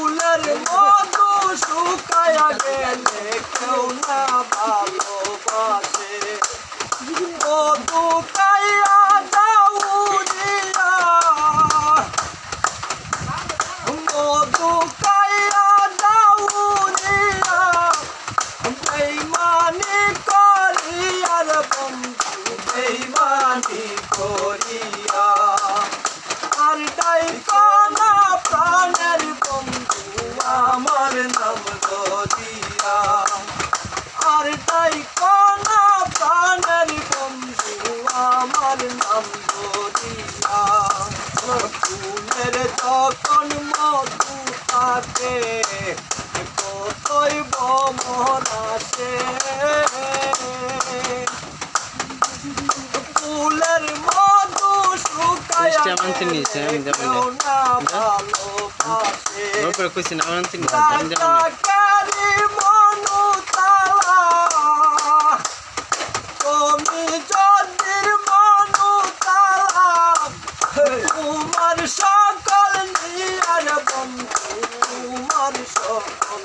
ফুলের মধু শুকায়া গেলে কেউ না ভালোবাসে মধু খাইয়া যাউরিয়া মধু খাইয়া যাউরিয়া বেইমানি করিয়ার বন্ধু বেইমানি করিয়া আর ডাইকনা প্রাণের বন্ধু আমার নাম দিয়া আর ডাইকনা প্রাণের বন্ধু আমার নাম দিয়া ফুলের যখন মধু থাকে কতই ভ্রমণ আসে ফুলের মধু শুকায়া কেউ না ভালোবাসে রাজাকারী মনু তালা তুমি যদির মনু তালা তোমার সকল নিয়ার বন্ধু তোমার সকল